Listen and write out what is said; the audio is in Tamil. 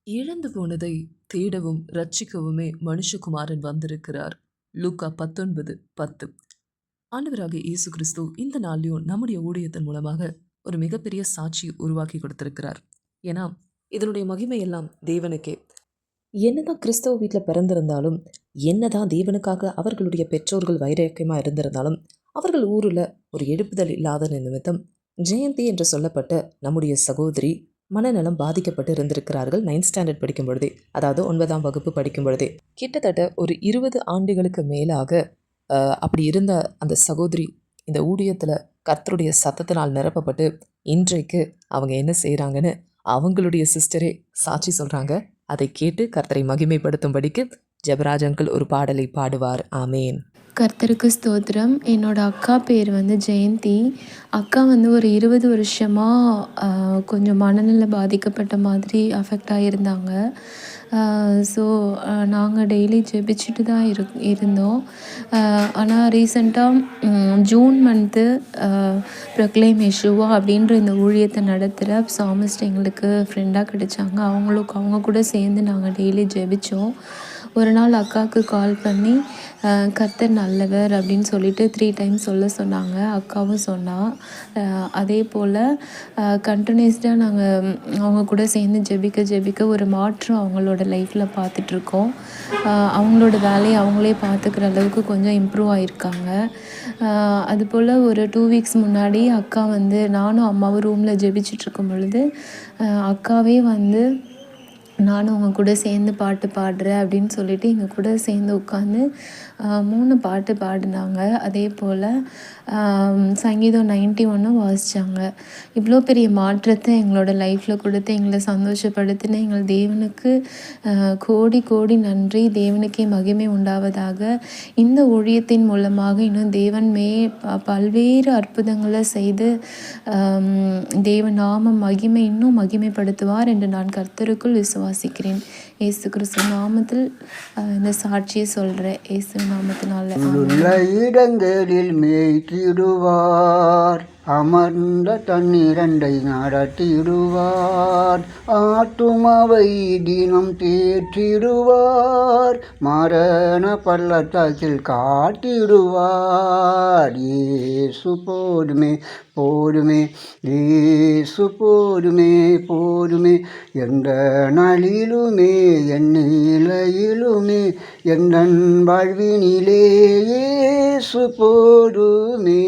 இழந்து போனதை தேடவும் ரட்சிக்கவுமே மனுஷகுமாரன் வந்திருக்கிறார். லூக்கா 19:10. ஆண்டவராகிய இயேசு கிறிஸ்து இந்த நாள்லயும் நம்முடைய ஊழியத்தின் மூலமாக ஒரு மிகப்பெரிய சாட்சி உருவாக்கி கொடுத்திருக்கிறார். ஏன்னா இதனுடைய மகிமை எல்லாம் தேவனுக்கே. என்னதான் கிறிஸ்தவ வீட்டில் பிறந்திருந்தாலும், என்னதான் தேவனுக்காக அவர்களுடைய பெற்றோர்கள் வைராக்கியமா இருந்திருந்தாலும், அவர்கள் ஊரில் ஒரு எழுப்புதல் இல்லாத நிமித்தம் ஜெயந்தி என்று சொல்லப்பட்ட நம்முடைய சகோதரி மனநலம் பாதிக்கப்பட்டு இருந்திருக்கிறார்கள். 9th ஸ்டாண்டர்ட் படிக்கும் பொழுதே, அதாவது 9ஆம் வகுப்பு படிக்கும் பொழுதே. கிட்டத்தட்ட ஒரு 20 ஆண்டுகளுக்கு மேலாக அப்படி இருந்த அந்த சகோதரி இந்த ஊழியத்தில் கர்த்தருடைய சத்தத்தினால் நிரப்பப்பட்டு இன்றைக்கு அவங்க என்ன செய்கிறாங்கன்னு அவங்களுடைய சிஸ்டரே சாட்சி சொல்கிறாங்க. அதை கேட்டு கர்த்தரை மகிமைப்படுத்தும்படிக்கு ஜெபராஜ் அங்கிள் ஒரு பாடலை பாடுவார். ஆமேன். கர்த்தருக்கு ஸ்தோத்திரம். என்னோட அக்கா பேர் வந்து ஜெயந்தி. அக்கா வந்து ஒரு 20 வருஷமாக கொஞ்சம் மனநிலை பாதிக்கப்பட்ட மாதிரி அஃபெக்ட் ஆகியிருந்தாங்க. ஸோ நாங்கள் டெய்லி ஜெபிச்சுட்டு தான் இருந்தோம். ஆனால் ரீசெண்டாக ஜூன் மந்த்து ப்ரொக்ளைம் யெஷுவா அப்படின்ற இந்த ஊழியத்தை நடத்துகிற சாமிஸ்ட் எங்களுக்கு ஃப்ரெண்டாக கிடைச்சாங்க. அவங்க கூட சேர்ந்து நாங்கள் டெய்லி ஜெபித்தோம். ஒரு நாள் அக்காவுக்கு கால் பண்ணி கர்த்தர் நல்லவர் அப்படின்னு சொல்லிட்டு 3 டைம்ஸ் சொல்ல சொன்னாங்க. அக்காவும் சொன்னாள். அதே போல் கண்டினியூஸ்டாக நாங்கள் அவங்க கூட சேர்ந்து ஜெபிக்க ஒரு மாற்றம் அவங்களோட லைஃப்பில் பார்த்துட்ருக்கோம். அவங்களோட வேலையை அவங்களே பார்த்துக்கிற அளவுக்கு கொஞ்சம் இம்ப்ரூவ் ஆகியிருக்காங்க. அதுபோல் ஒரு 2 வீக்ஸ் முன்னாடி அக்கா வந்து நானும் அம்மாவும் ரூமில் ஜெபிச்சிட்ருக்கும் பொழுது அக்காவே வந்து நானும் அவங்க கூட சேர்ந்து பாட்டு பாடுறேன் அப்படின்னு சொல்லிட்டு எங்கள் கூட சேர்ந்து உட்காந்து 3 பாட்டு பாடினாங்க. அதே போல் சங்கீதம் 91 வாசித்தாங்க. இவ்வளோ பெரிய மாற்றத்தை எங்களோட லைஃப்பில் கொடுத்து எங்களை சந்தோஷப்படுத்தின எங்கள் தேவனுக்கு கோடி கோடி நன்றி. தேவனுக்கே மகிமை உண்டாவதாக. இந்த ஊழியத்தின் மூலமாக இன்னும் தேவன் பல்வேறு அற்புதங்களை செய்து தேவ நாம மகிமை இன்னும் மகிமைப்படுத்துவார் என்று நான் கர்த்தருக்குள் விசுவாசிக்கிறேன். இயேசு கிறிஸ்து நாமத்தில் இந்த சாட்சியை சொல்கிறேன். இயேசு நாமத்தினால இடங்களில் மேய்த்திடுவார், அமர்ந்த தண்ணீரண்டை நடத்திடுவார், ஆத்துமாவை தினம் தேற்றிடுவார், மரண பள்ளத்தாக்கில் காட்டிடுவார். இயேசு போதுமே போதுமே, இயேசு போதுமே போதுமே, எந்த நாளிலுமே என் நிலையிலுமே எந்தன் வாழ்வினிலே இயேசு போதுமே.